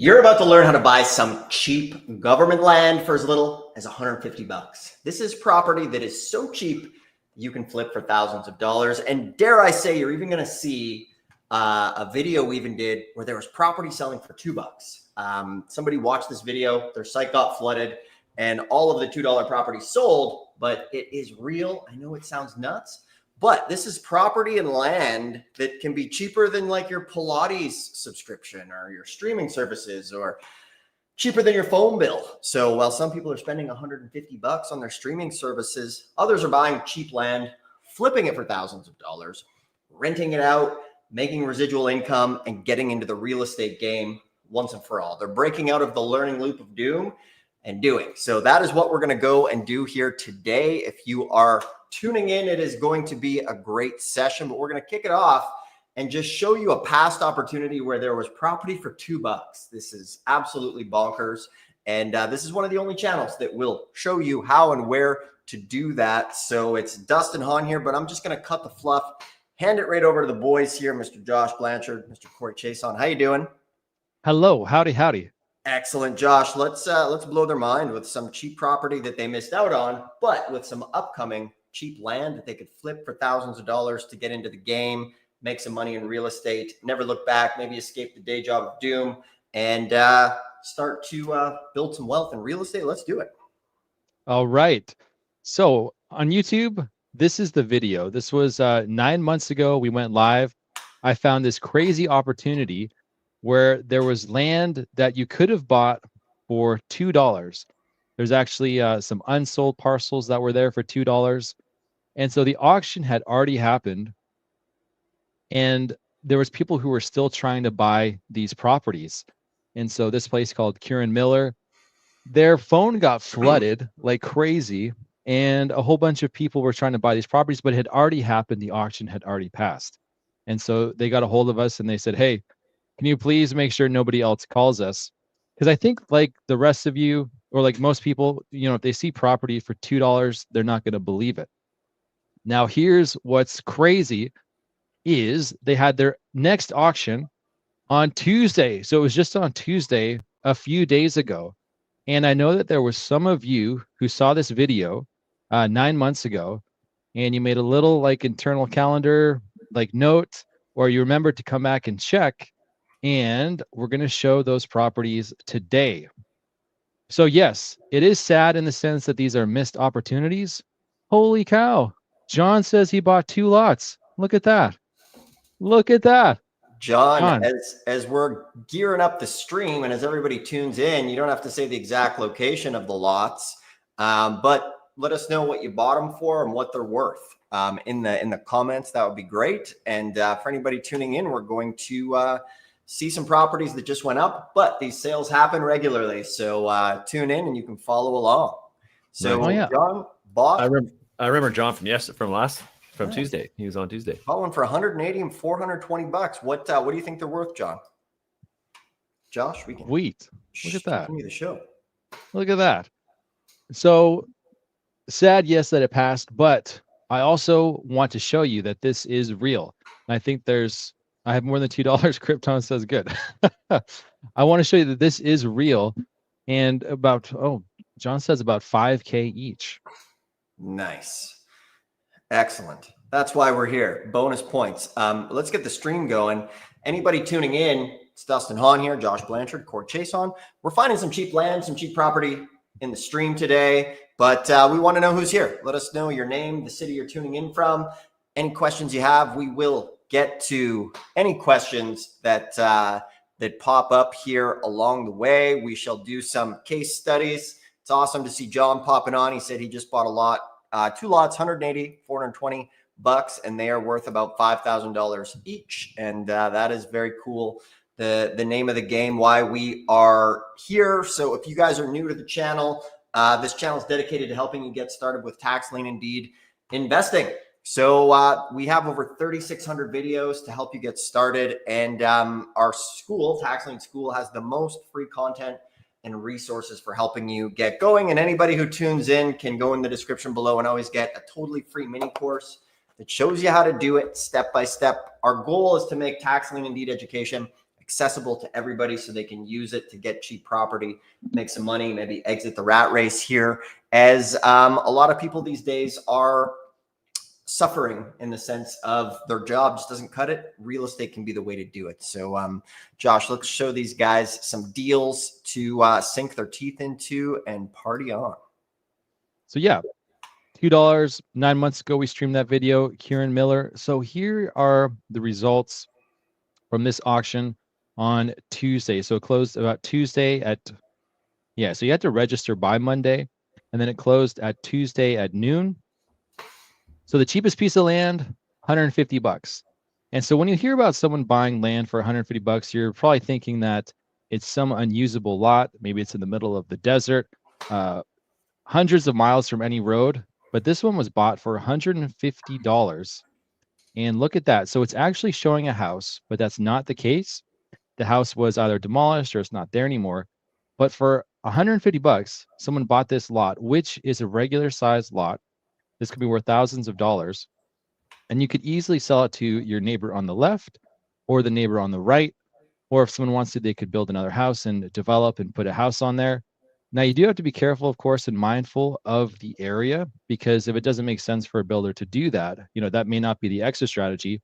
You're about to learn how to buy some cheap government land for as little as 150 bucks. This is property that is so cheap you can flip for thousands of dollars. And dare I say, you're even going to see a video we even did where there was property selling for $2. Somebody watched this video, their site got flooded, and all of the $2 property sold, but it is real. I know it sounds nuts, but this is property and land that can be cheaper than like your Pilates subscription or your streaming services, or cheaper than your phone bill. So while some people are spending 150 bucks on their streaming services, others are buying cheap land, flipping it for thousands of dollars, renting it out, making residual income, and getting into the real estate game once and for all. They're breaking out of the learning loop of doom and doing. So that is what we're going to go and do here today. If you are tuning in, it is going to be a great session, but we're going to kick it off and just show you a past opportunity where there was property for $2. This is absolutely bonkers. And this is one of the only channels that will show you how and where to do that. So it's Dustin Hahn here, but I'm just going to cut the fluff, hand it right over to the boys here, Mr. Josh Blanchard, Mr. Corey Chason. How you doing? Hello, howdy. Excellent, Josh. Let's blow their mind with some cheap property that they missed out on, but with some upcoming cheap land that they could flip for thousands of dollars to get into the game, make some money in real estate, never look back, maybe escape the day job of doom, and start to build some wealth in real estate. Let's do it. All right. So on YouTube, this is the video. This was 9 months ago. We went live. I found this crazy opportunity where there was land that you could have bought for $2. There's actually some unsold parcels that were there for $2. And so the auction had already happened. And there was people who were still trying to buy these properties. And so this place called Kieran Miller, their phone got flooded like crazy. And a whole bunch of people were trying to buy these properties, but it had already happened. The auction had already passed. And so they got a hold of us and they said, hey, can you please make sure nobody else calls us? Because I think like the rest of you, or like most people, you know, if they see property for $2, they're not going to believe it. Now, here's what's crazy is they had their next auction on Tuesday. So it was just on Tuesday, a few days ago. And I know that there was some of you who saw this video 9 months ago, and you made a little like internal calendar, like note, or you remembered to come back and check. And we're going to show those properties today. So yes, it is sad in the sense that these are missed opportunities. Holy cow. John says he bought 2 lots. Look at that. Look at that. John. As we're gearing up the stream and as everybody tunes in, you don't have to say the exact location of the lots, but let us know what you bought them for and what they're worth in the comments. That would be great. And for anybody tuning in, we're going to see some properties that just went up, but these sales happen regularly. So tune in and you can follow along. So John bought. I remember John from Tuesday. He was on Tuesday. Bought one for 180 and 420 bucks. What do you think they're worth, John? Josh, we can wait. Look at that. Continue the show. Look at that. So sad, yes, that it passed, but I also want to show you that this is real. And I think I have more than $2. Krypton says good. I want to show you that this is real, and John says about 5K each. Nice. Excellent. That's why we're here. Bonus points. Let's get the stream going. Anybody tuning in, it's Dustin Hahn here, Josh Blanchard, Corey Chason. We're finding some cheap land, some cheap property in the stream today, but we want to know who's here. Let us know your name, the city you're tuning in from, any questions you have. We will get to any questions that pop up here along the way. We shall do some case studies. It's awesome to see John popping on. He said he just bought a lot, 2 lots, 180, 420 bucks, and they are worth about $5,000 each. And that is very cool. The name of the game, why we are here. So if you guys are new to the channel, this channel is dedicated to helping you get started with tax lien and deed investing. So we have over 3,600 videos to help you get started. And our school, Tax Lien School, has the most free content and resources for helping you get going. And anybody who tunes in can go in the description below and always get a totally free mini course that shows you how to do it step by step. Our goal is to make tax lien and deed education accessible to everybody so they can use it to get cheap property, make some money, maybe exit the rat race here, as a lot of people these days are suffering in the sense of their job just doesn't cut it. Real estate can be the way to do it. So Josh, let's show these guys some deals to sink their teeth into and party on. So yeah, $2 9 months ago, we streamed that video, Kieran Miller. So here are the results from this auction on Tuesday. So it closed about Tuesday at, yeah, so you had to register by Monday, and then it closed at Tuesday at noon. So the cheapest piece of land, 150 bucks. And so when you hear about someone buying land for 150 bucks, you're probably thinking that it's some unusable lot. Maybe it's in the middle of the desert, hundreds of miles from any road. But this one was bought for $150. And look at that. So it's actually showing a house, but that's not the case. The house was either demolished or it's not there anymore. But for 150 bucks, someone bought this lot, which is a regular sized lot. This could be worth thousands of dollars. And you could easily sell it to your neighbor on the left or the neighbor on the right. Or if someone wants to, they could build another house and develop and put a house on there. Now, you do have to be careful, of course, and mindful of the area, because if it doesn't make sense for a builder to do that, that may not be the exit strategy.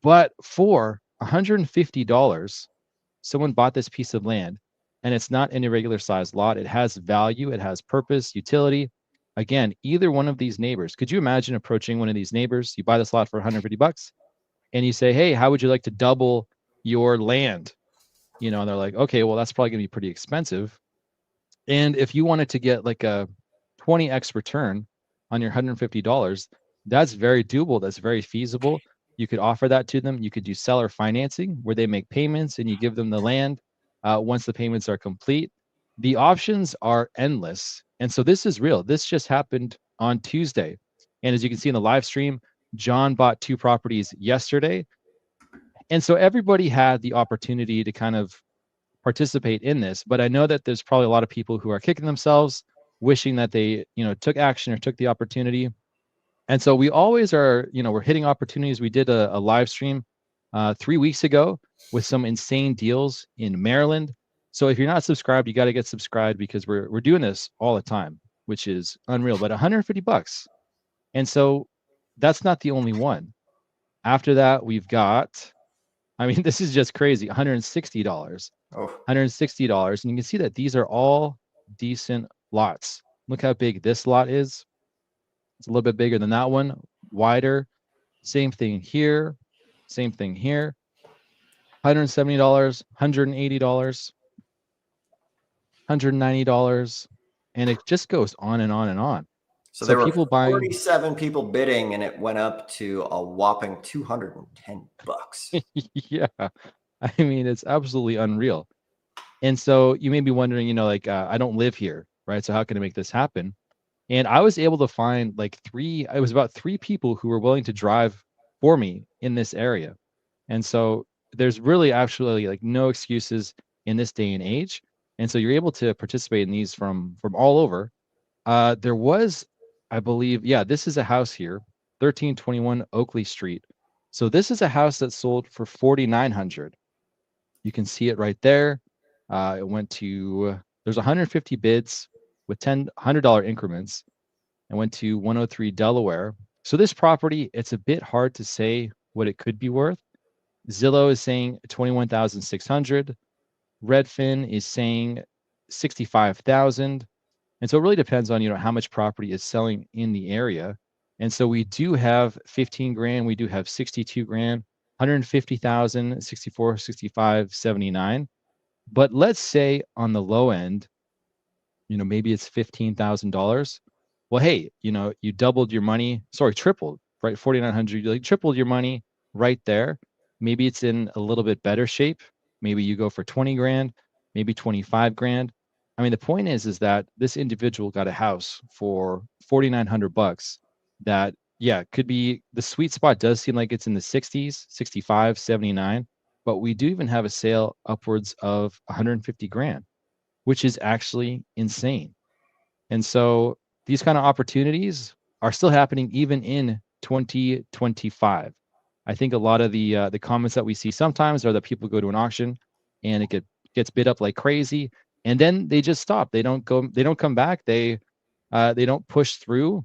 But for $150, someone bought this piece of land, and it's not an irregular sized lot. It has value, it has purpose, utility. Again, either one of these neighbors, could you imagine approaching one of these neighbors? You buy this lot for 150 bucks and you say, hey, how would you like to double your land? And they're like, okay, well, that's probably going to be pretty expensive. And if you wanted to get like a 20x return on your $150, that's very doable. That's very feasible. You could offer that to them. You could do seller financing where they make payments and you give them the land once the payments are complete. The options are endless. And so this is real. This just happened on Tuesday. And as you can see in the live stream, John bought 2 properties yesterday. And so everybody had the opportunity to kind of participate in this. But I know that there's probably a lot of people who are kicking themselves, wishing that they, took action or took the opportunity. And so we always are, we're hitting opportunities. We did a live stream 3 weeks ago with some insane deals in Maryland. So if you're not subscribed, you got to get subscribed, because we're doing this all the time, which is unreal. But 150 bucks. And so that's not the only one. After that, we've got, this is just crazy, $160. Oh. $160. And you can see that these are all decent lots. Look how big this lot is. It's a little bit bigger than that one, wider. Same thing here. Same thing here. $170, $180, $190, and it just goes on and on and on. So there were people buying 47 people bidding, and it went up to a whopping 210 bucks. Yeah, it's absolutely unreal. And so you may be wondering, I don't live here, right? So how can I make this happen? And I was able to find it was about 3 people who were willing to drive for me in this area. And so there's really actually no excuses in this day and age. And so you're able to participate in these from all over. There was, I believe, this is a house here, 1321 Oakley Street. So this is a house that sold for $4,900. You can see it right there. It went to, there's 150 bids with $100 increments, and went to 103 Delaware. So this property, it's a bit hard to say what it could be worth. Zillow is saying 21,600. Redfin is saying 65,000. And so it really depends on, how much property is selling in the area. And so we do have 15 grand, we do have 62 grand, 150,000, 64, 65, 79. But let's say on the low end, maybe it's $15,000. Well, hey, you doubled your money, tripled, right? 4,900, you tripled your money right there. Maybe it's in a little bit better shape. Maybe you go for 20 grand, maybe 25 grand. The point is that this individual got a house for 4,900 bucks that, could be, the sweet spot does seem like it's in the 60s, 65, 79, but we do even have a sale upwards of 150 grand, which is actually insane. And so these kind of opportunities are still happening even in 2025. I think a lot of the comments that we see sometimes are that people go to an auction and it gets bid up like crazy, and then they just stop. They don't come back. They don't push through.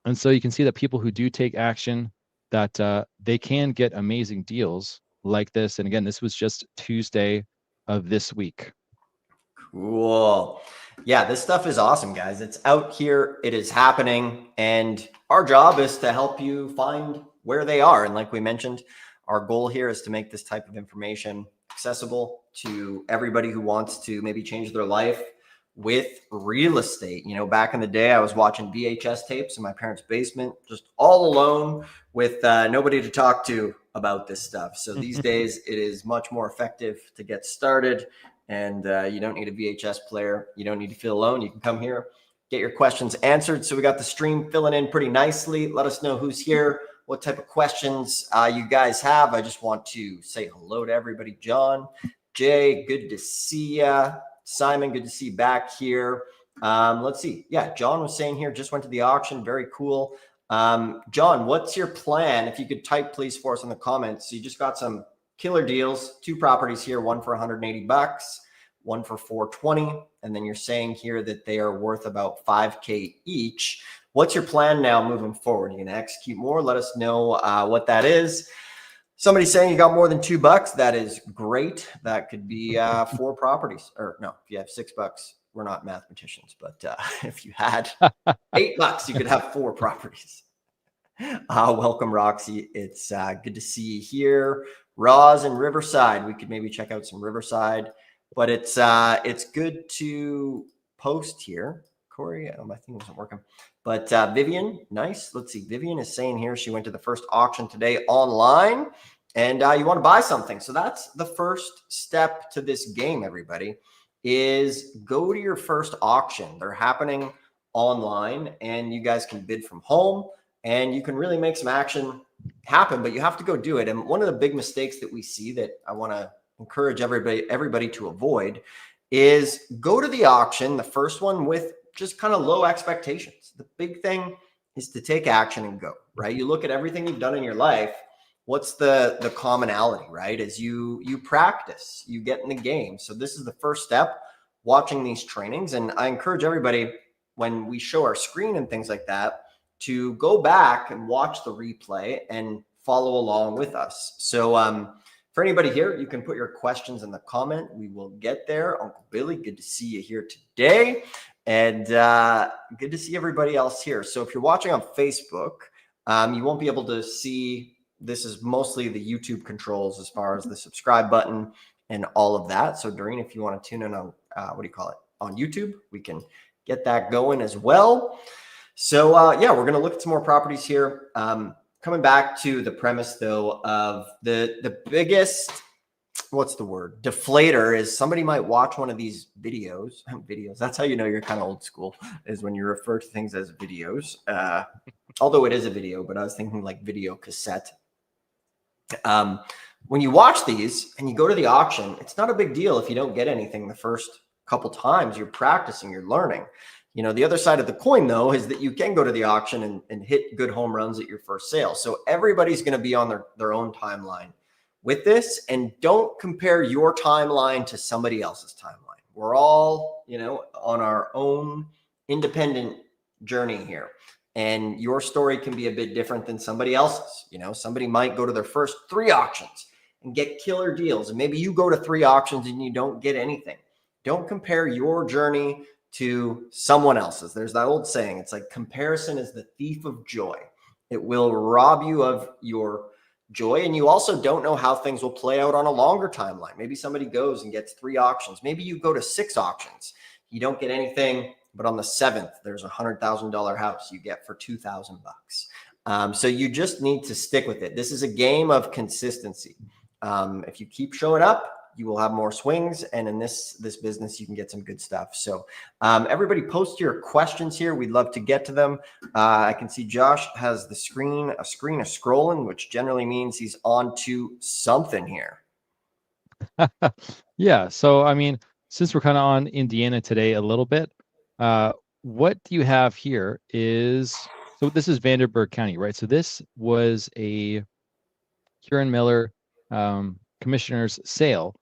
And so you can see that people who do take action, that they can get amazing deals like this. And again, this was just Tuesday of this week. Cool. Yeah, this stuff is awesome, guys. It's out here. It is happening. And our job is to help you find where they are. And like we mentioned, our goal here is to make this type of information accessible to everybody who wants to maybe change their life with real estate. You know, back in the day, I was watching VHS tapes in my parents' basement, just all alone with nobody to talk to about this stuff. So these days, it is much more effective to get started. And you don't need a VHS player. You don't need to feel alone. You can come here, get your questions answered. So we got the stream filling in pretty nicely. Let us know who's here, what type of questions you guys have. I just want to say hello to everybody. John, Jay, good to see you. Simon, good to see you back here. Let's see. Yeah, John was saying here, just went to the auction. Very cool. John, what's your plan? If you could type, please, for us in the comments. So you just got some killer deals, 2 properties here, one for 180 bucks, one for 420. And then you're saying here that they are worth about 5K each. What's your plan now moving forward? You're going to execute more? Let us know what that is. Somebody saying you got more than $2. That is great. That could be 4 properties, or no, if you have $6, we're not mathematicians, but if you had $8, you could have 4 properties. Welcome, Roxy. It's good to see you here. Roz and Riverside. We could maybe check out some Riverside, but it's good to post here. Corey, my thing wasn't working, but Vivian, nice. Let's see. Vivian is saying here she went to the first auction today online, and you want to buy something. So that's the first step to this game, everybody, is go to your first auction. They're happening online, and you guys can bid from home, and you can really make some action happen, but you have to go do it. And one of the big mistakes that we see that I want to encourage everybody to avoid is go to the auction, the first one, with just kind of low expectations. The big thing is to take action and go, right? You look at everything you've done in your life. What's the commonality, right? Is you practice, you get in the game. So this is the first step, watching these trainings. And I encourage everybody, when we show our screen and things like that, to go back and watch the replay and follow along with us. So for anybody here, you can put your questions in the comment. We will get there. Uncle Billy, good to see you here today. And good to see everybody else here. So if you're watching on Facebook, you won't be able to see, this is mostly the YouTube controls as far as the subscribe button and all of that. So Doreen, if you want to tune in on, on YouTube, we can get that going as well. So yeah, we're going to look at some more properties here. Coming back to the premise though of the biggest, what's the word, deflator is somebody might watch one of these videos. That's how you know you're kind of old school, is when you refer to things as videos. Although it is a video, but I was thinking like video cassette. When you watch these and you go to the auction, it's not a big deal if you don't get anything the first couple times. You're practicing, you're learning. You know, the other side of the coin, though, is that you can go to the auction and hit good home runs at your first sale. So everybody's going to be on their own timeline with this. And don't compare your timeline to somebody else's timeline. We're all, you know, on our own independent journey here. And your story can be a bit different than somebody else's. You know, somebody might go to their first 3 auctions and get killer deals. And maybe you go to 3 auctions and you don't get anything. Don't compare your journey to someone else's. There's that old saying. It's like comparison is the thief of joy. It will rob you of your joy. And you also don't know how things will play out on a longer timeline. Maybe somebody goes and gets 3 auctions. Maybe you go to 6 auctions. You don't get anything, but on the 7th, there's a $100,000 house you get for $2,000. So you just need to stick with it. This is a game of consistency. If you keep showing up, you will have more swings, and in this business, you can get some good stuff. So everybody post your questions here. We'd love to get to them. I can see Josh has the screen of scrolling, which generally means he's on to something here. Yeah. So, I mean, since we're kind of on Indiana today a little bit, what you have here is, so this is Vanderburgh County, right? So this was a Kieran Miller commissioner's sale.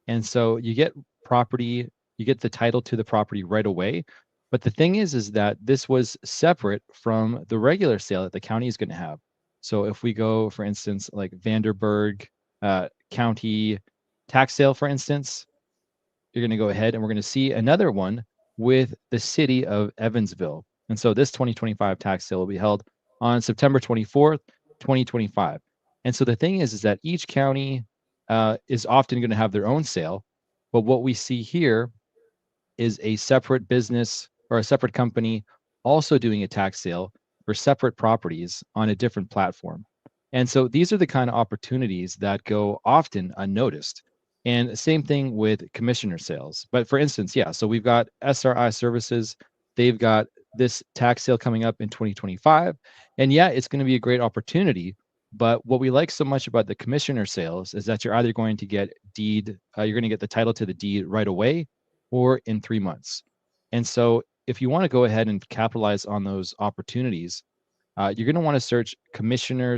And so you get property, you get the title to the property right away. But the thing is that this was separate from the regular sale that the county is going to have. So if we go, for instance, like Vanderburgh County tax sale, for instance, you're going to go ahead and we're going to see another one with the city of Evansville. And so this 2025 tax sale will be held on September 24th, 2025. And so the thing is that each county is often going to have their own sale. But what we see here is a separate business or a separate company also doing a tax sale for separate properties on a different platform. And so these are the kind of opportunities that go often unnoticed. And same thing with commissioner sales. But for instance, yeah, so we've got SRI Services. They've got this tax sale coming up in 2025. And yeah, it's going to be a great opportunity. But what we like so much about the commissioner sales is that you're either going to get you're going to get the title to the deed right away or in 3 months. And so if you want to go ahead and capitalize on those opportunities, you're going to want to search commissioner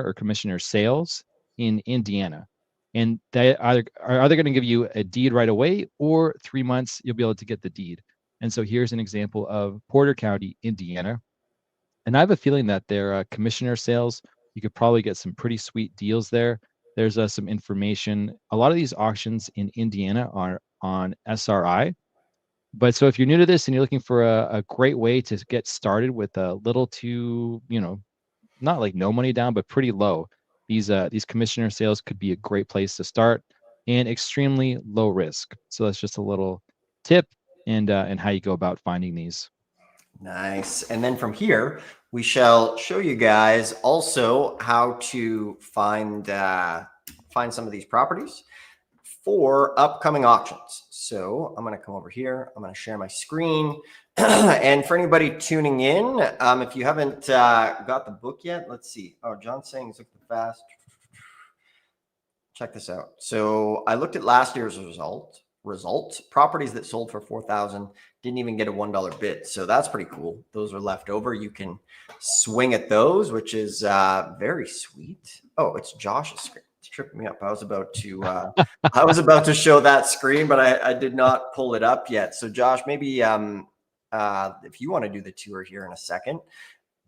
or commissioner sales in Indiana. And they are either going to give you a deed right away or 3 months, you'll be able to get the deed. And so here's an example of Porter County, Indiana. And I have a feeling that their commissioner sales, you could probably get some pretty sweet deals there. There's some information. A lot of these auctions in Indiana are on SRI. But so if you're new to this and you're looking for a great way to get started with a little to, not like no money down, but pretty low, these commissioner sales could be a great place to start and extremely low risk. So that's just a little tip and how you go about finding these. Nice. And then from here, we shall show you guys also how to find some of these properties for upcoming auctions. So I'm going to come over here. I'm going to share my screen. And for anybody tuning in, if you haven't got the book yet, let's see. Oh, John's saying he's looking fast. Check this out. So I looked at last year's results. Properties that sold for $4,000 didn't even get a $1 bid. So that's pretty cool. Those are left over. You can swing at those, which is very sweet. Oh, it's Josh's screen. It's tripping me up. I was about to show that screen, but I did not pull it up yet. So Josh, maybe if you want to do the tour here in a second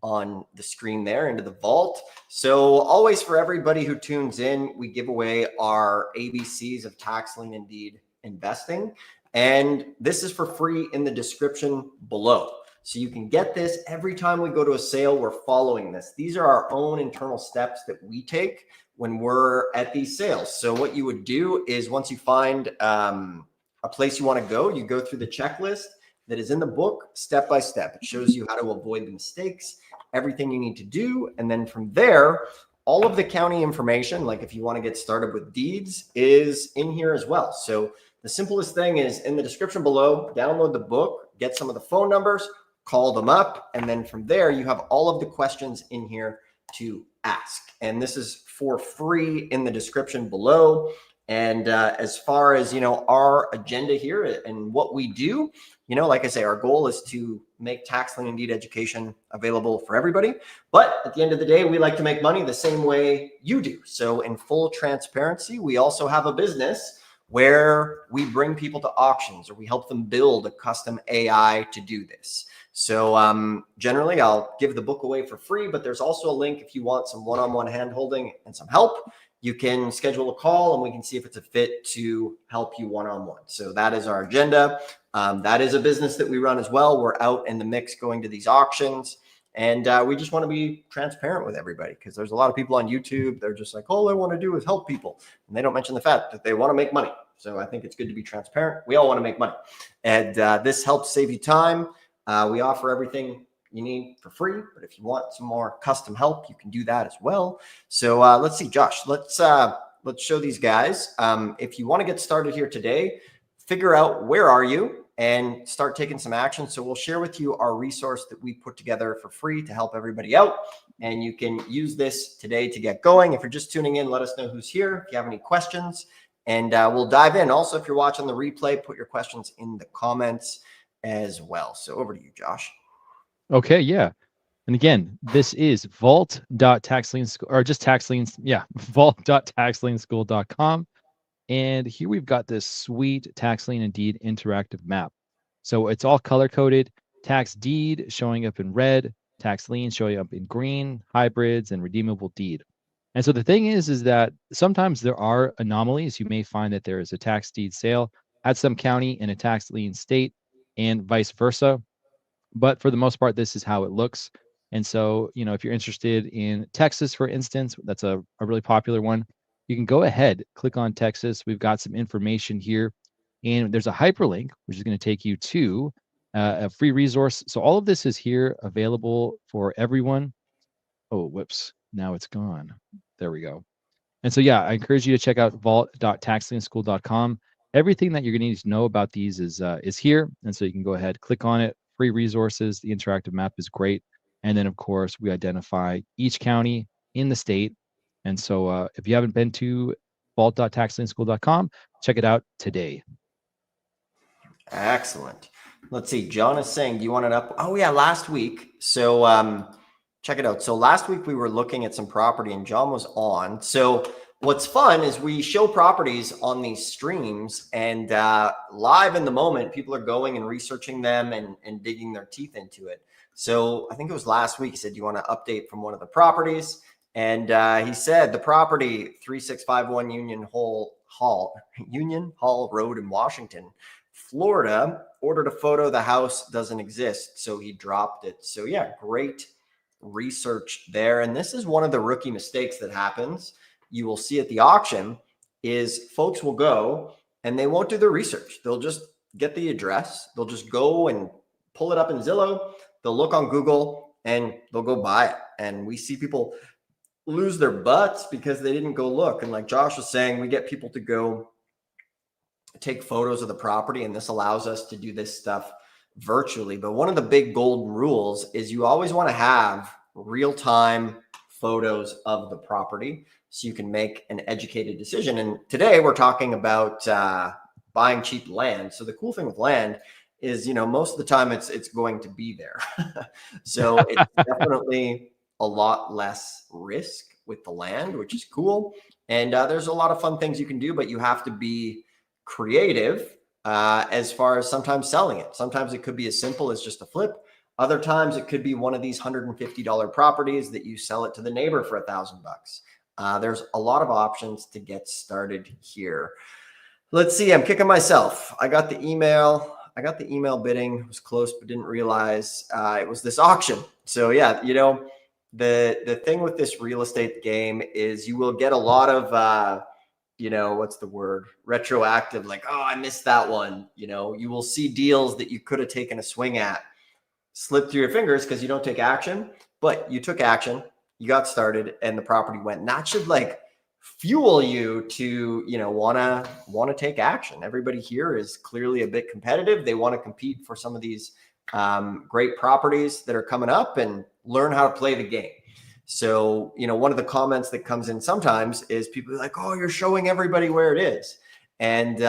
on the screen there into the vault. So always for everybody who tunes in, we give away our ABCs of Tax Lien and Deed investing. And this is for free in the description below. So you can get this every time we go to a sale. We're following this. These are our own internal steps that we take when we're at these sales. So what you would do is once you find a place you want to go, you go through the checklist that is in the book step by step. It shows you how to avoid the mistakes, everything you need to do. And then from there, all of the county information, like if you want to get started with deeds, is in here as well. So the simplest thing is in the description below, download the book, get some of the phone numbers, call them up. And then from there, you have all of the questions in here to ask. And this is for free in the description below. And as far as, our agenda here and what we do, like I say, our goal is to make tax lien and deed education available for everybody. But at the end of the day, we like to make money the same way you do. So in full transparency, we also have a business where we bring people to auctions or we help them build a custom AI to do this. So generally, I'll give the book away for free, but there's also a link if you want some one-on-one hand-holding and some help. You can schedule a call and we can see if it's a fit to help you one-on-one. So that is our agenda. That is a business that we run as well. We're out in the mix going to these auctions. And we just want to be transparent with everybody because there's a lot of people on YouTube. They're just like, all I want to do is help people. And they don't mention the fact that they want to make money. So I think it's good to be transparent. We all want to make money. And this helps save you time. We offer everything you need for free. But if you want some more custom help, you can do that as well. So let's see, Josh, let's show these guys. If you want to get started here today, figure out where are you and start taking some action. So we'll share with you our resource that we put together for free to help everybody out. And you can use this today to get going. If you're just tuning in, let us know who's here. If you have any questions, and we'll dive in. Also, if you're watching the replay, put your questions in the comments as well. So over to you, Josh. Okay, yeah. And again, this is vault.taxlienschool or just tax liens. Yeah, vault.taxlienschool.com. And here we've got this sweet tax lien and deed interactive map. So it's all color coded, tax deed showing up in red, tax lien showing up in green, hybrids, and redeemable deed. And so the thing is that sometimes there are anomalies. You may find that there is a tax deed sale at some county in a tax lien state and vice versa. But for the most part, this is how it looks. And so, if you're interested in Texas, for instance, that's a really popular one. You can go ahead, click on Texas. We've got some information here, and there's a hyperlink, which is going to take you to a free resource. So all of this is here available for everyone. Oh, whoops. Now it's gone. There we go. And so, yeah, I encourage you to check out vault.taxlienschool.com. Everything that you're going to need to know about these is here. And so you can go ahead, click on it, free resources. The interactive map is great. And then, of course, we identify each county in the state. And so if you haven't been to vault.taxlienschool.com, check it out today. Excellent. Let's see. John is saying, do you want it up? Oh, yeah, last week. So check it out. So last week we were looking at some property and John was on. So what's fun is we show properties on these streams and live in the moment, people are going and researching them and digging their teeth into it. So I think it was last week. He said, do you want to update from one of the properties? And he said the property 3651 Union Hall Road in Washington, Florida, ordered a photo. The house doesn't exist, so he dropped it. So yeah, great research there. And this is one of the rookie mistakes that happens. You will see at the auction is folks will go and they won't do their research. They'll just get the address. They'll just go and pull it up in Zillow. They'll look on Google and they'll go buy it. And we see people lose their butts because they didn't go look. And like Josh was saying, we get people to go take photos of the property, and this allows us to do this stuff virtually. But one of the big golden rules is you always want to have real-time photos of the property so you can make an educated decision. And today we're talking about buying cheap land. So the cool thing with land is, most of the time it's going to be there. So it's definitely a lot less risk with the land, which is cool. And there's a lot of fun things you can do, but you have to be creative as far as sometimes selling it. Sometimes it could be as simple as just a flip. Other times it could be one of these $150 properties that you sell it to the neighbor for $1,000. There's a lot of options to get started here. Let's see. I'm kicking myself. I got the email bidding. It was close, but didn't realize it was this auction. So yeah, the thing with this real estate game is you will get a lot of what's the word? Retroactive, like, oh, I missed that one. You will see deals that you could have taken a swing at slip through your fingers because you don't take action, but you took action, you got started, and the property went. And that should fuel you to, want to take action. Everybody here is clearly a bit competitive. They want to compete for some of these great properties that are coming up and learn how to play the game. So, one of the comments that comes in sometimes is people are like, oh, you're showing everybody where it is. And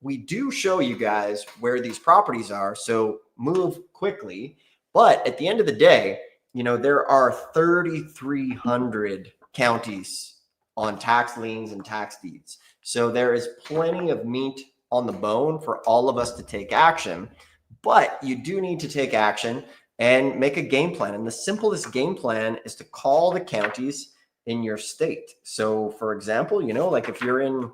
we do show you guys where these properties are. So move quickly. But at the end of the day, there are 3,300 counties on tax liens and tax deeds. So there is plenty of meat on the bone for all of us to take action. But you do need to take action and make a game plan. And the simplest game plan is to call the counties in your state. So for example, if you're in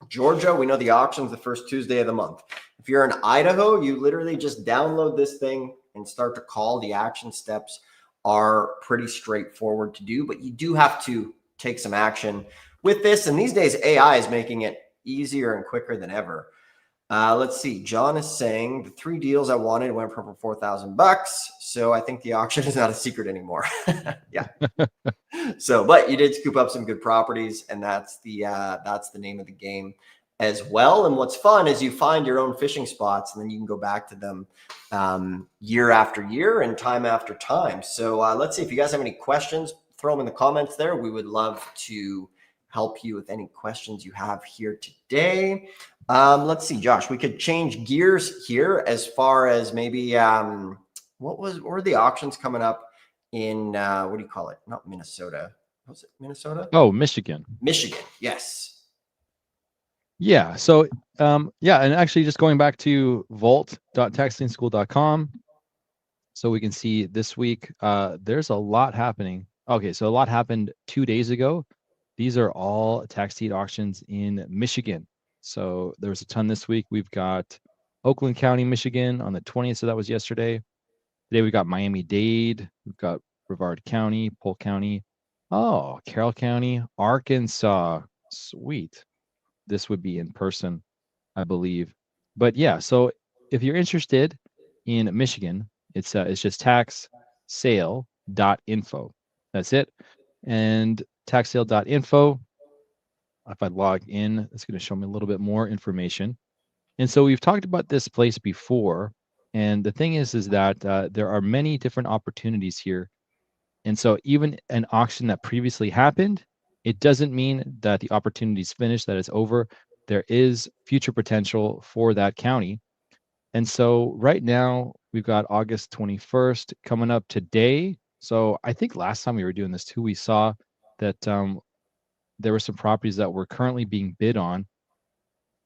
Georgia, we know the auction's the first Tuesday of the month. If you're in Idaho, you literally just download this thing and start to call. The action steps are pretty straightforward to do, but you do have to take some action with this. And these days, AI is making it easier and quicker than ever. Let's see. John is saying the 3 deals I wanted went for $4,000. So I think the auction is not a secret anymore. Yeah. So, but you did scoop up some good properties, and that's the name of the game as well. And what's fun is you find your own fishing spots, and then you can go back to them year after year and time after time. So let's see if you guys have any questions, throw them in the comments there. We would love to help you with any questions you have here today. Let's see, Josh, we could change gears here as far as maybe what were the auctions coming up in what do you call it? Not Minnesota. Was it Minnesota? Oh, Michigan. Michigan, yes. Yeah. So, yeah, and actually, just going back to vault.taxlienschool.com, so we can see this week, there's a lot happening. Okay, so a lot happened 2 days ago. These are all tax deed auctions in Michigan. So there was a ton this week. We've got Oakland County, Michigan on the 20th. So that was yesterday. Today we got Miami-Dade. We've got Brevard County, Polk County. Oh, Carroll County, Arkansas. Sweet. This would be in person, I believe. But yeah, so if you're interested in Michigan, it's just taxsale.info. That's it. And taxsale.info, if I log in, it's going to show me a little bit more information. And so we've talked about this place before. And the thing is that there are many different opportunities here. And so even an auction that previously happened, it doesn't mean that the opportunity is finished, that it's over. There is future potential for that county. And so right now we've got August 21st coming up today. So I think last time we were doing this too, we saw that there were some properties that were currently being bid on,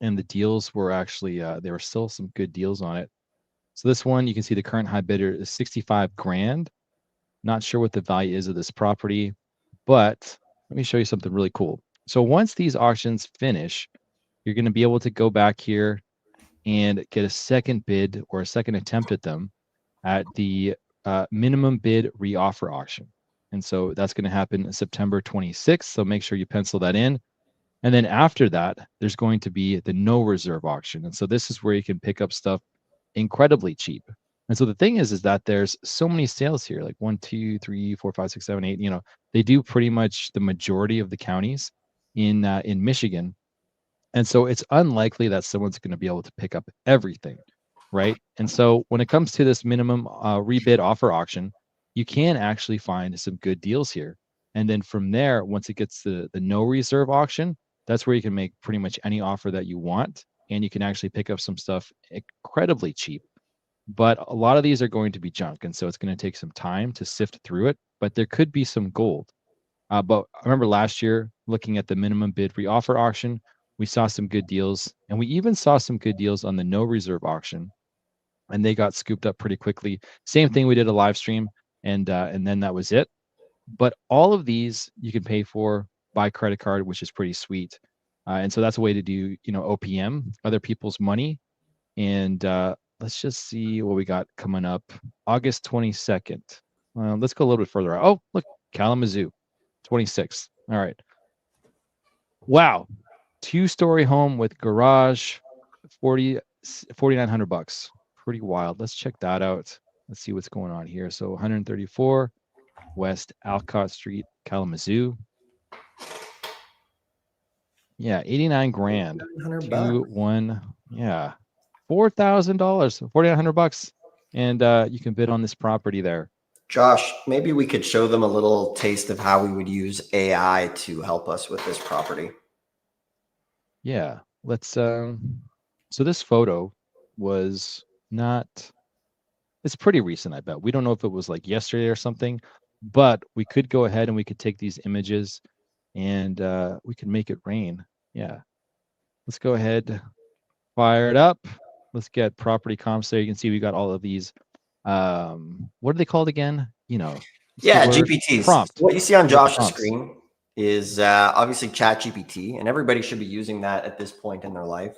and the deals were actually there were still some good deals on it. So this one, you can see the current high bidder is 65 grand. Not sure what the value is of this property, but let me show you something really cool. So once these auctions finish, you're going to be able to go back here and get a second bid or a second attempt at them at the minimum bid reoffer auction. And so that's going to happen September 26th. So make sure you pencil that in. And then after that, there's going to be the no reserve auction. And so this is where you can pick up stuff incredibly cheap. And so the thing is that there's so many sales here, like 1, 2, 3, 4, 5, 6, 7, 8. They do pretty much the majority of the counties in Michigan. And so it's unlikely that someone's going to be able to pick up everything, right? And so when it comes to this minimum rebid offer auction, you can actually find some good deals here. And then from there, once it gets to the no reserve auction, that's where you can make pretty much any offer that you want. And you can actually pick up some stuff incredibly cheap. But a lot of these are going to be junk. And so it's going to take some time to sift through it. But there could be some gold. But I remember last year looking at the minimum bid reoffer auction, we saw some good deals, and we even saw some good deals on the no reserve auction, and they got scooped up pretty quickly. Same thing, we did a live stream, and then that was it. But all of these you can pay for by credit card, which is pretty sweet. And so that's a way to do OPM, other people's money. And let's just see what we got coming up. August 22nd. Let's go a little bit further out. Oh, look, Kalamazoo. 26th. All right. Wow. 2-story home with garage, 4,900 bucks. Pretty wild. Let's check that out. Let's see what's going on here. So 134 West Alcott Street, Kalamazoo. Yeah, 89 grand. 100 2, bucks. 1. Yeah. $4,000, 4,900 bucks. And you can bid on this property there. Josh, maybe we could show them a little taste of how we would use AI to help us with this property. Yeah, let's so this photo was not, it's pretty recent, I bet. We don't know if it was like yesterday or something, but we could go ahead and we could take these images and we can make it rain. Yeah. Let's go ahead, fire it up. Let's get property comps there. You can see we got all of these. What are they called again? Yeah, keyword GPTs. prompt. What you see on Yeah, Josh's prompts. screen is obviously Chat GPT, and everybody should be using that at this point in their life.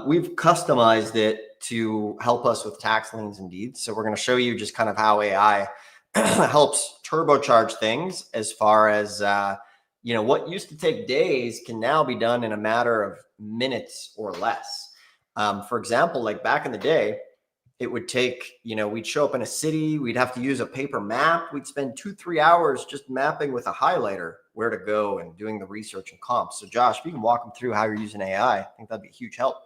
We've customized it to help us with tax liens and deeds. So we're going to show you just kind of how AI helps turbocharge things as far as, what used to take days can now be done in a matter of minutes or less. For example, like back in the day, it would take, we'd show up in a city, we'd have to use a paper map. We'd spend 2-3 hours just mapping with a highlighter where to go and doing the research and comps. So Josh, if you can walk them through how you're using AI, I think that'd be a huge help.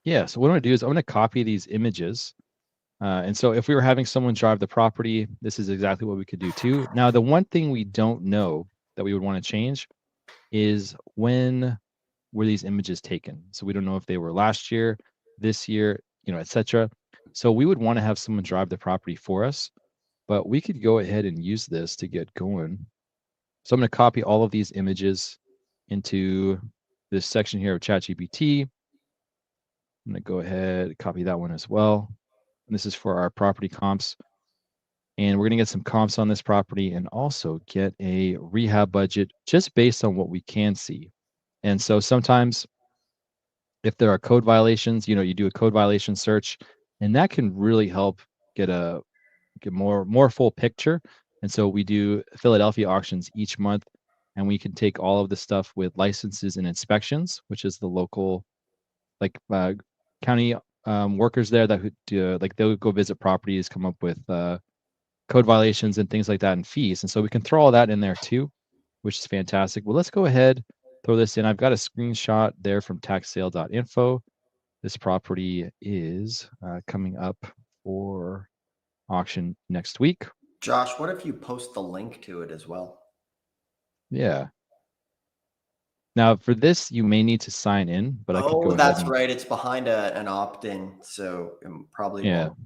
Yeah, so what I'm going to do is I'm going to copy these images. And so if we were having someone drive the property, this is exactly what we could do too. Now, the one thing we don't know that we would want to change is when were these images taken. So we don't know if they were last year, this year, etc. So we would want to have someone drive the property for us, but we could go ahead and use this to get going. So I'm going to copy all of these images into this section here of ChatGPT. I'm going to go ahead and copy that one as well. And this is for our property comps. And we're going to get some comps on this property and also get a rehab budget just based on what we can see. And so sometimes if there are code violations, you know, you do a code violation search, and that can really help get more full picture. And so we do Philadelphia auctions each month, and we can take all of the stuff with licenses and inspections, which is the local county workers there that like they'll go visit properties, come up with code violations and things like that, and fees. And so we can throw all that in there too, which is fantastic. Well, let's go ahead, throw this in. I've got a screenshot there from taxsale.info. This property is coming up for auction next week. Josh, what if you post the link to it as well? Yeah. Now for this, you may need to sign in, but I could go ahead. That's right. It's behind an opt-in, so it probably won't.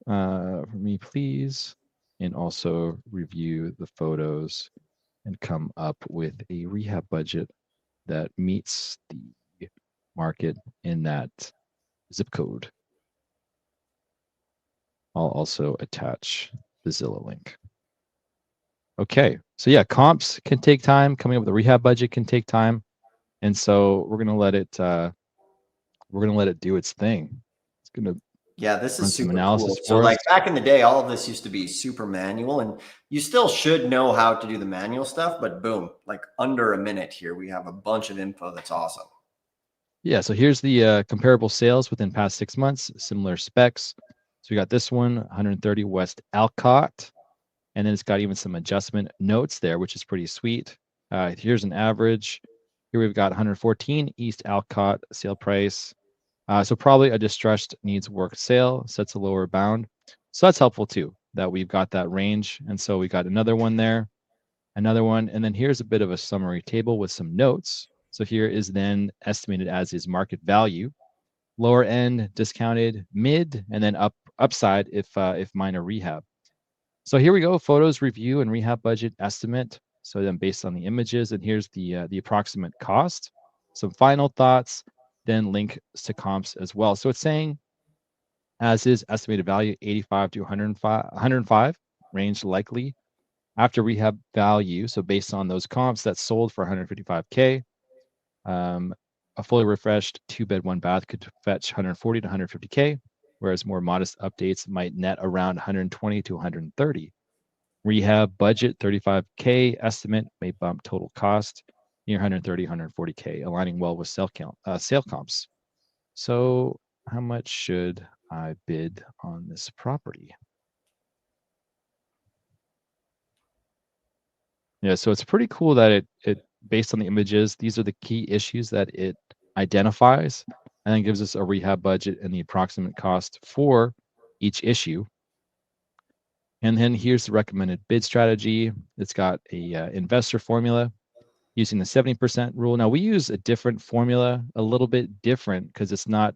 For me, please, and also review the photos and come up with a rehab budget that meets the market in that zip code. I'll also attach the Zillow link. Okay, so yeah, comps can take time. Coming up with a rehab budget can take time, and so we're gonna let it do its thing. It's gonna this is super analysis cool. So like back in the day, all of this used to be super manual, and you still should know how to do the manual stuff, but boom, like under a minute here, we have a bunch of info that's awesome. Yeah, so here's the comparable sales within past 6 months, similar specs. So we got this one, 130 West Alcott, and then it's got even some adjustment notes there, which is pretty sweet. Here's an average. Here we've got 114 East Alcott sale price. So probably a distressed needs work sale, sets a lower bound. So that's helpful too, that we've got that range. And so we got another one there, another one. And then here's a bit of a summary table with some notes. So here is then estimated as is market value, lower end discounted, mid, and then upside if minor rehab. So here we go, photos, review, and rehab budget estimate. So then based on the images, and here's the approximate cost, some final thoughts, then links to comps as well. So it's saying as is estimated value 85 to 105 range likely after rehab value. So based on those comps that sold for 155K, a fully refreshed 2-bed 1-bath could fetch 140 to 150K, whereas more modest updates might net around 120 to 130. Rehab budget 35K estimate may bump total cost near 130, 140K, aligning well with sale comps. So how much should I bid on this property? Yeah, so it's pretty cool that it based on the images, these are the key issues that it identifies, and then gives us a rehab budget and the approximate cost for each issue. And then here's the recommended bid strategy. It's got a investor formula using the 70% rule. Now we use a different formula, a little bit different because it's not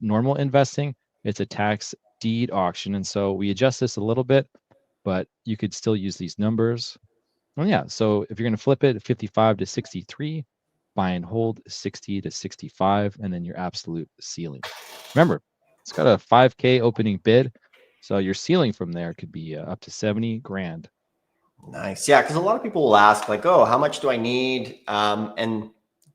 normal investing. It's a tax deed auction, and so we adjust this a little bit, but you could still use these numbers. Oh yeah, so if you're going to flip it, 55 to 63, buy and hold 60 to 65, and then your absolute ceiling. Remember, it's got a 5K opening bid, so your ceiling from there could be up to 70 grand. Nice. Yeah, because a lot of people will ask like, oh, how much do I need? And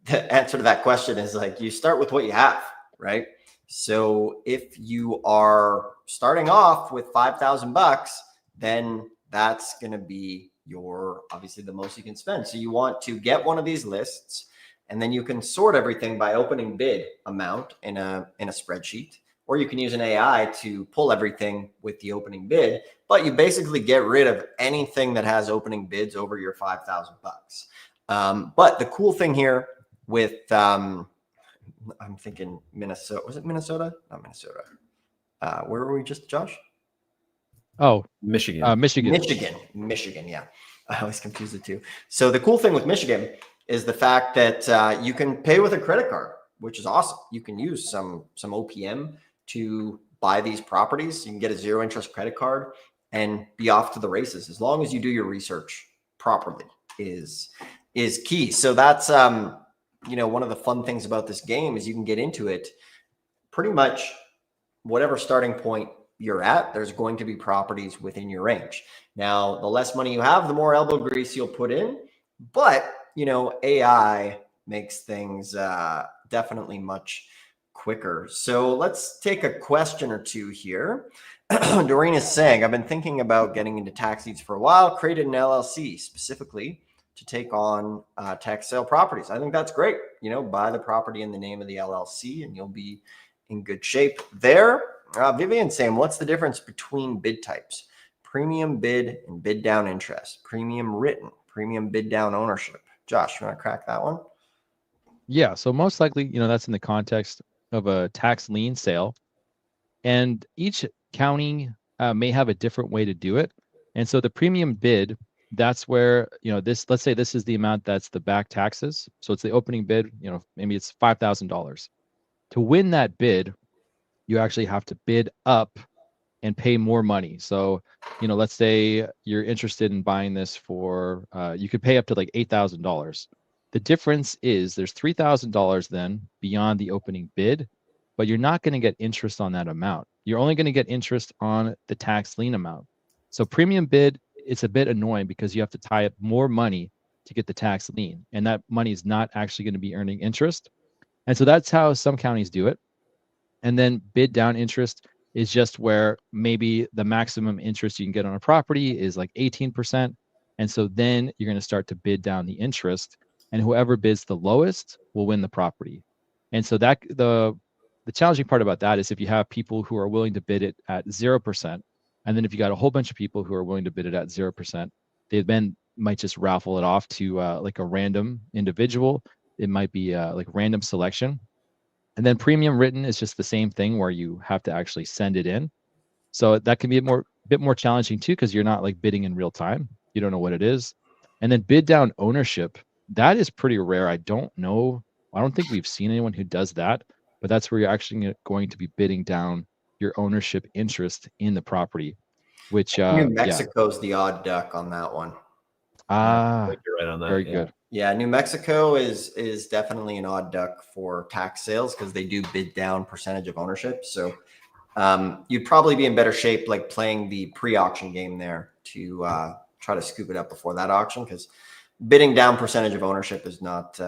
the answer to that question is like, you start with what you have, right? So if you are starting off with $5,000, then that's going to be your, obviously the most you can spend. So you want to get one of these lists, and then you can sort everything by opening bid amount in a spreadsheet, or you can use an AI to pull everything with the opening bid, but you basically get rid of anything that has opening bids over your $5,000. But the cool thing here with, I'm thinking Minnesota, was it Minnesota? Not Minnesota. Where were we just, Josh? Oh, Michigan. Michigan. Yeah. I always confuse the two. So the cool thing with Michigan is the fact that you can pay with a credit card, which is awesome. You can use some OPM to buy these properties. You can get a 0 interest credit card and be off to the races as long as you do your research properly is is key. So that's one of the fun things about this game is you can get into it pretty much whatever starting point you're at, there's going to be properties within your range. Now, the less money you have, the more elbow grease you'll put in. But, AI makes things definitely much quicker. So let's take a question or two here. Doreen is saying, I've been thinking about getting into tax deeds for a while, created an LLC specifically to take on tax sale properties. I think that's great. Buy the property in the name of the LLC and you'll be in good shape there. Vivian saying, what's the difference between bid types? Premium bid and bid down interest, premium written, premium bid down ownership. Josh, you want to crack that one? Yeah. So most likely, that's in the context of a tax lien sale. And each county may have a different way to do it. And so the premium bid, that's where, let's say this is the amount that's the back taxes. So it's the opening bid, maybe it's $5,000. To win that bid, you actually have to bid up and pay more money. So, let's say you're interested in buying this for, you could pay up to like $8,000. The difference is there's $3,000 then beyond the opening bid, but you're not going to get interest on that amount. You're only going to get interest on the tax lien amount. So premium bid, it's a bit annoying because you have to tie up more money to get the tax lien, and that money is not actually going to be earning interest. And so that's how some counties do it. And then bid down interest is just where maybe the maximum interest you can get on a property is like 18%. And so then you're going to start to bid down the interest, and whoever bids the lowest will win the property. And so that the challenging part about that is if you have people who are willing to bid it at 0%, and then if you got a whole bunch of people who are willing to bid it at 0%, they then might just raffle it off to like a random individual. It might be like random selection. And then premium written is just the same thing where you have to actually send it in. So that can be a bit more challenging too, because you're not like bidding in real time. You don't know what it is. And then bid down ownership, that is pretty rare. I don't think we've seen anyone who does that, but that's where you're actually going to be bidding down your ownership interest in the property, which New Mexico's the odd duck on that one. You're right on that. Very good. Yeah, New Mexico is definitely an odd duck for tax sales because they do bid down percentage of ownership. So you'd probably be in better shape like playing the pre-auction game there to try to scoop it up before that auction, because bidding down percentage of ownership is not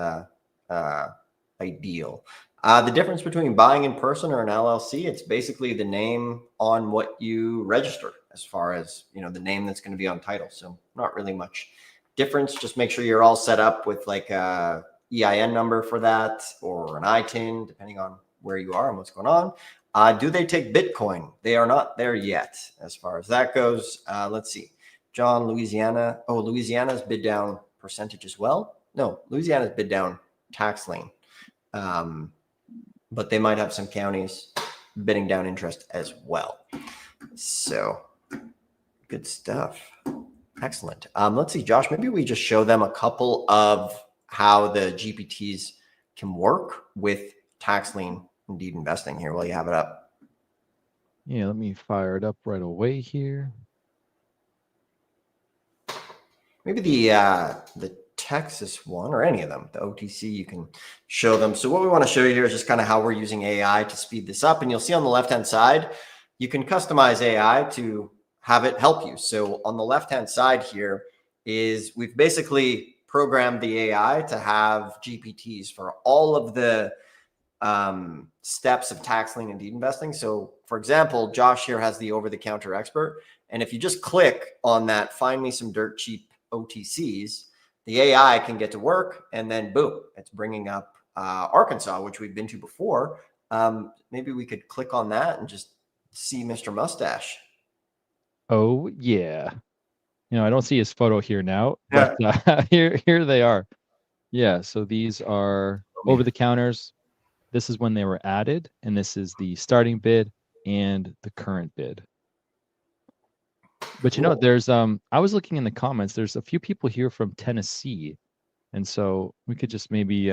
ideal. The difference between buying in person or an LLC, it's basically the name on what you register as far as, the name that's going to be on title. So not really much difference. Just make sure you're all set up with like a EIN number for that or an ITIN, depending on where you are and what's going on. Do they take Bitcoin? They are not there yet as far as that goes. Let's see. John, Louisiana. Oh, Louisiana's bid down percentage as well. No, Louisiana's bid down tax lien. But they might have some counties bidding down interest as well. So good stuff. Excellent. Let's see, Josh, maybe we just show them a couple of how the GPTs can work with tax lien and deed investing here while you have it up. Yeah, let me fire it up right away here. Maybe the Texas one or any of them, the OTC, you can show them. So what we want to show you here is just kind of how we're using AI to speed this up. And you'll see on the left-hand side, you can customize AI to have it help you. So on the left-hand side here is we've basically programmed the AI to have GPTs for all of the steps of tax lien and deed investing. So for example, Josh here has the over-the-counter expert. And if you just click on that, find me some dirt cheap OTCs, the AI can get to work, and then boom, it's bringing up Arkansas, which we've been to before. Maybe we could click on that and just see Mr. Mustache. Oh yeah. I don't see his photo here now, but here they are. Yeah, so these are over the counters. This is when they were added, and this is the starting bid and the current bid. But Cool. there's I was looking in the comments, there's a few people here from Tennessee. And so we could just maybe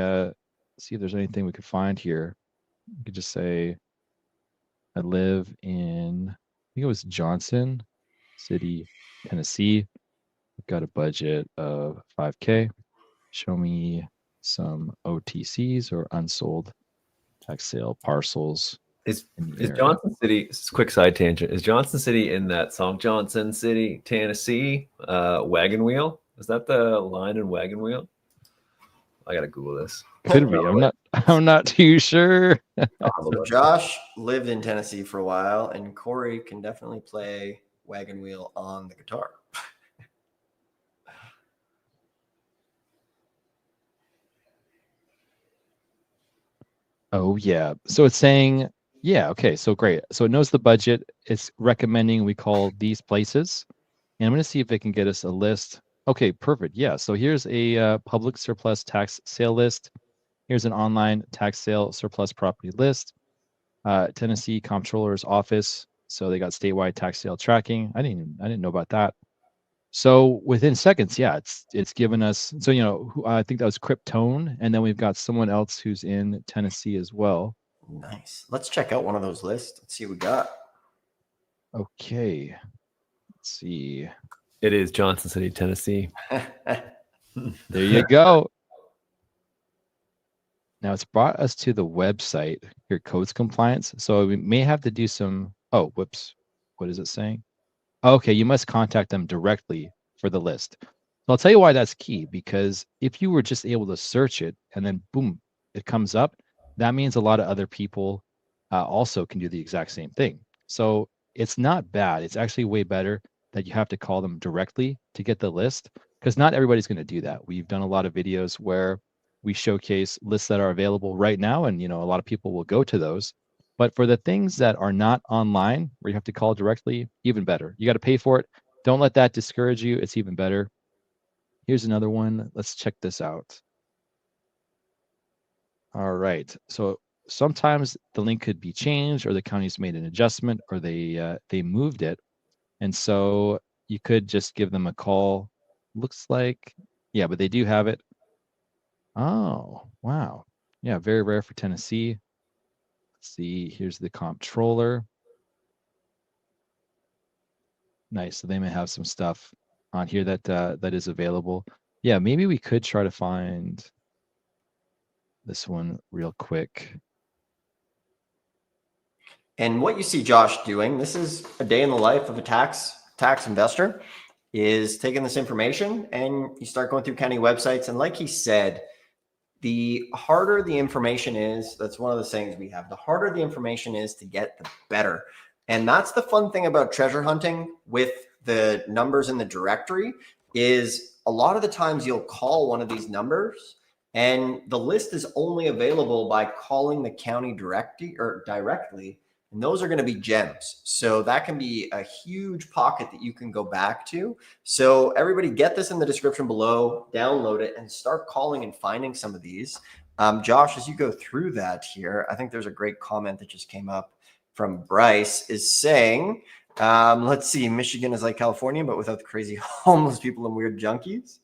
see if there's anything we could find here. We could just say, I live in, I think it was Johnson City, Tennessee. We've got a budget of $5K. Show me some OTCs or unsold tax sale parcels Is in the is area. Johnson City? This is a quick side tangent. Is Johnson City in that song Johnson City, Tennessee? Wagon Wheel. Is that the line in Wagon Wheel? I gotta Google this. Could be. I'm not too sure. So Josh lived in Tennessee for a while, and Corey can definitely play Wagon Wheel on the guitar. Oh yeah. So it's saying, yeah, okay, so great. So it knows the budget. It's recommending we call these places. And I'm going to see if it can get us a list. Okay, perfect. Yeah. So here's a public surplus tax sale list. Here's an online tax sale surplus property list. Tennessee Comptroller's Office. So they got statewide tax sale tracking. I didn't know about that. So within seconds, yeah, it's given us. So I think that was Kryptone, and then we've got someone else who's in Tennessee as well. Nice. Let's check out one of those lists. Let's see what we got. Okay. Let's see. It is Johnson City, Tennessee. There you go. Now it's brought us to the website here, codes compliance. So we may have to do some. Oh, whoops. What is it saying? Okay, you must contact them directly for the list. So I'll tell you why that's key, because if you were just able to search it and then boom, it comes up, that means a lot of other people also can do the exact same thing. So it's not bad. It's actually way better that you have to call them directly to get the list, because not everybody's going to do that. We've done a lot of videos where we showcase lists that are available right now, and a lot of people will go to those. But for the things that are not online, where you have to call directly, even better. You got to pay for it. Don't let that discourage you. It's even better. Here's another one. Let's check this out. All right. So sometimes the link could be changed, or the county's made an adjustment, or they moved it. And so you could just give them a call. Looks like, yeah, but they do have it. Oh, wow. Yeah, very rare for Tennessee. Let's see. Here's the comptroller. Nice. So they may have some stuff on here that is available. Yeah, maybe we could try to find this one real quick. And what you see Josh doing, this is a day in the life of a tax investor, is taking this information and you start going through county websites. And like he said, the harder the information is, that's one of the sayings we have, the harder the information is to get, the better. And that's the fun thing about treasure hunting with the numbers in the directory, is a lot of the times you'll call one of these numbers and the list is only available by calling the county directly. And those are going to be gems. So that can be a huge pocket that you can go back to. So everybody get this in the description below, download it, and start calling and finding some of these. Josh, as you go through that here, I think there's a great comment that just came up from Bryce, is saying, let's see, Michigan is like California, but without the crazy homeless people and weird junkies.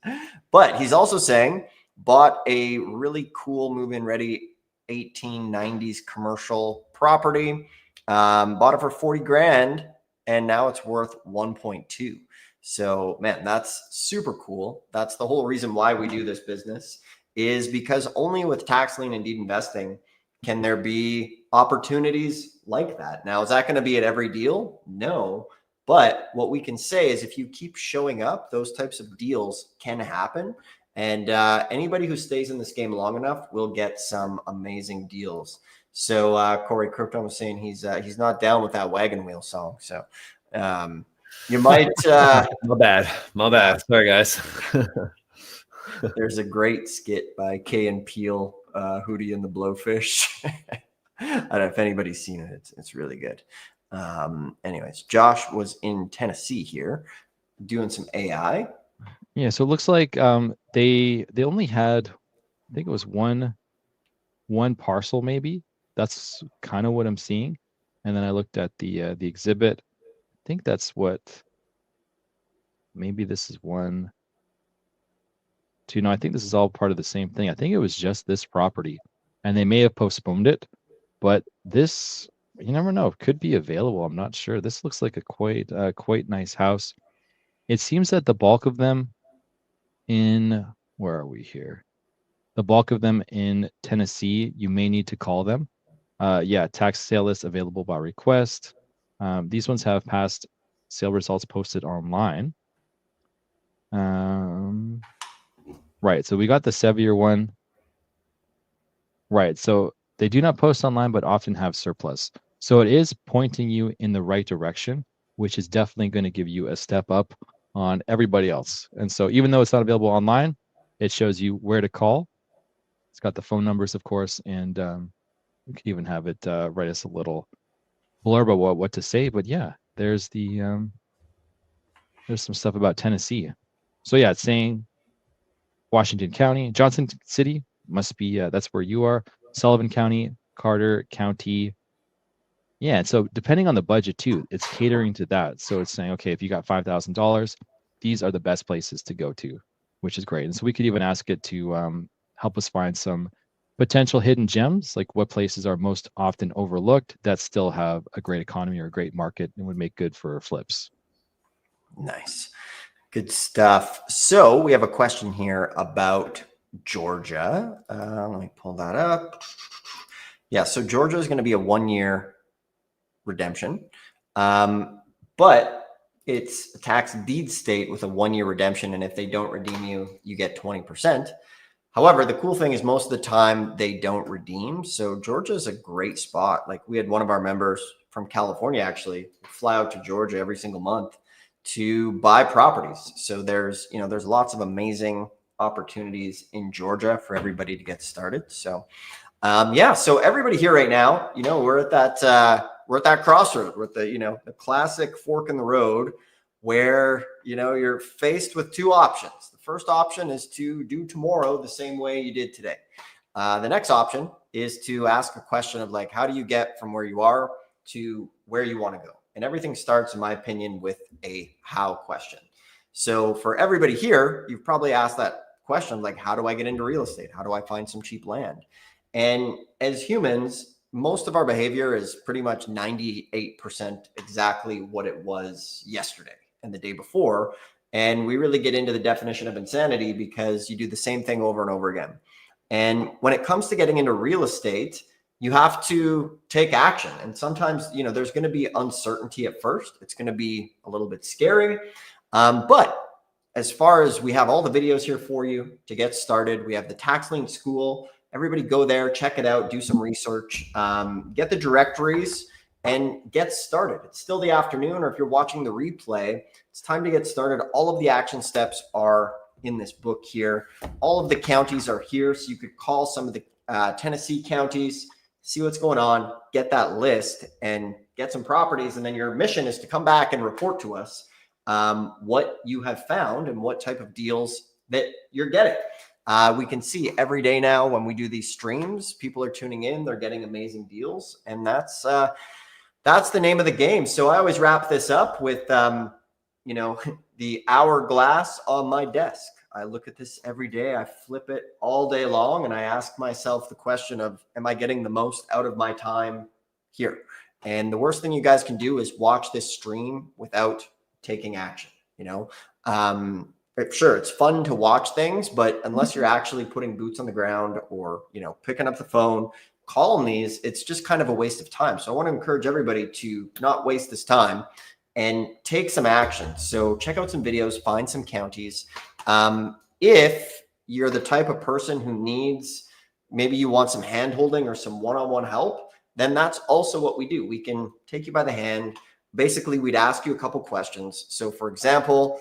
But he's also saying, bought a really cool move-in ready 1890s commercial property. Bought it for 40 grand and now it's worth 1.2. So man, that's super cool. That's the whole reason why we do this business, is because only with tax lien and deed investing can there be opportunities like that. Now, is that going to be at every deal? No. But what we can say is if you keep showing up, those types of deals can happen. And anybody who stays in this game long enough will get some amazing deals. So Corey Krypton was saying he's not down with that Wagon Wheel song. So you might. My bad. Sorry, guys. There's a great skit by Kay and Peele, Hootie and the Blowfish. I don't know if anybody's seen it. It's really good. Anyways, Josh was in Tennessee here doing some AI. Yeah, so it looks like they only had, I think it was one parcel maybe. That's kind of what I'm seeing. And then I looked at the exhibit. I think that's what, maybe this is one, two. No, I think this is all part of the same thing. I think it was just this property, and they may have postponed it, but this, you never know, could be available. I'm not sure. This looks like a quite nice house. It seems that the bulk of them in where are we here? The bulk of them in Tennessee, you may need to call them. Yeah, tax sale list available by request. These ones have past sale results posted online. Right, so we got the Sevier one. Right, so they do not post online, but often have surplus. So it is pointing you in the right direction, which is definitely going to give you a step up on everybody else. And so even though it's not available online, it shows you where to call. It's got the phone numbers, of course, and we could even have it write us a little blurb about what to say. But yeah, there's the there's some stuff about Tennessee. So yeah, it's saying Washington County, Johnson City must be that's where you are. Sullivan County, Carter County. Yeah, and so depending on the budget too, it's catering to that. So it's saying, okay, if you got $5,000, these are the best places to go to, which is great. And so we could even ask it to help us find some potential hidden gems, like what places are most often overlooked that still have a great economy or a great market and would make good for flips. Nice. Good stuff. So we have a question here about Georgia. Let me pull that up. Yeah, so Georgia is going to be a 1-year redemption, but it's a tax deed state with a 1-year redemption. And if they don't redeem you, you get 20%. However, the cool thing is most of the time they don't redeem. So Georgia is a great spot. Like we had one of our members from California actually fly out to Georgia every single month to buy properties. So there's lots of amazing opportunities in Georgia for everybody to get started. So yeah, so everybody here right now, we're at that crossroad with the classic fork in the road where you're faced with two options. The first option is to do tomorrow the same way you did today. The next option is to ask a question of like, how do you get from where you are to where you want to go? And everything starts, in my opinion, with a how question. So for everybody here, you've probably asked that question, like, how do I get into real estate? How do I find some cheap land? And as humans, most of our behavior is pretty much 98% exactly what it was yesterday and the day before. And we really get into the definition of insanity because you do the same thing over and over again. And when it comes to getting into real estate, you have to take action. And sometimes, there's going to be uncertainty at first. It's going to be a little bit scary. But as far as we have all the videos here for you to get started, we have the Tax Lien School. Everybody go there, check it out, do some research, get the directories and get started. It's still the afternoon, or if you're watching the replay, it's time to get started. All of the action steps are in this book here. All of the counties are here. So you could call some of the Tennessee counties, see what's going on, get that list and get some properties. And then your mission is to come back and report to us what you have found and what type of deals that you're getting. We can see every day now when we do these streams, people are tuning in, they're getting amazing deals. And that's the name of the game. So I always wrap this up with, the hourglass on my desk. I look at this every day. I flip it all day long. And I ask myself the question of, am I getting the most out of my time here? And the worst thing you guys can do is watch this stream without taking action. Sure, it's fun to watch things, but unless you're actually putting boots on the ground or, picking up the phone, calling these, it's just kind of a waste of time. So I want to encourage everybody to not waste this time and take some action. So check out some videos, find some counties. If you're the type of person who needs, maybe you want some hand holding or some one-on-one help, then that's also what we do. We can take you by the hand. Basically, we'd ask you a couple questions. So for example,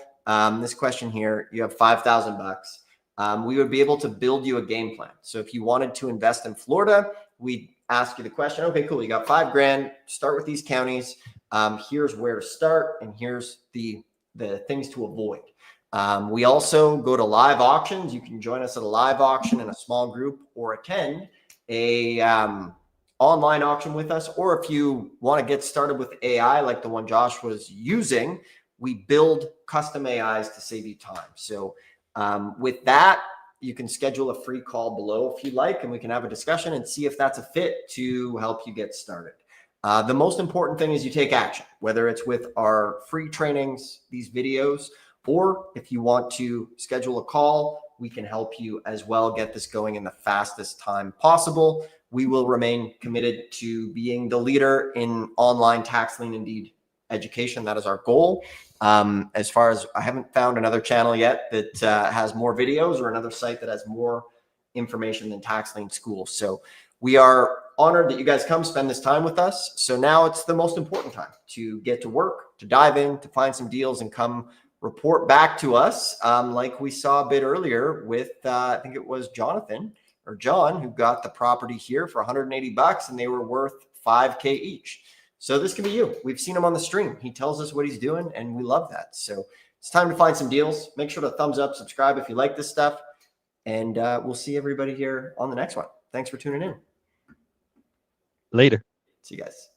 this question here, you have $5,000. We would be able to build you a game plan. So if you wanted to invest in Florida, we'd ask you the question, okay, cool. You got $5,000, start with these counties. Here's where to start. And here's the things to avoid. We also go to live auctions. You can join us at a live auction in a small group or attend a online auction with us. Or if you want to get started with AI, like the one Josh was using, we build custom AIs to save you time. So with that, you can schedule a free call below if you like, and we can have a discussion and see if that's a fit to help you get started. The most important thing is you take action, whether it's with our free trainings, these videos, or if you want to schedule a call we can help you as well get this going in the fastest time possible. We will remain committed to being the leader in online tax lien and deed education. That is our goal. As far as I haven't found another channel yet that has more videos or another site that has more information than Tax Lien School. So we are honored that you guys come spend this time with us. So now it's the most important time to get to work, to dive in, to find some deals and come report back to us. Like we saw a bit earlier with, I think it was Jonathan or John, who got the property here for 180 bucks and they were worth 5K each. So this can be you. We've seen him on the stream. He tells us what he's doing and we love that. So it's time to find some deals. Make sure to thumbs up, subscribe if you like this stuff. And we'll see everybody here on the next one. Thanks for tuning in. Later. See you guys.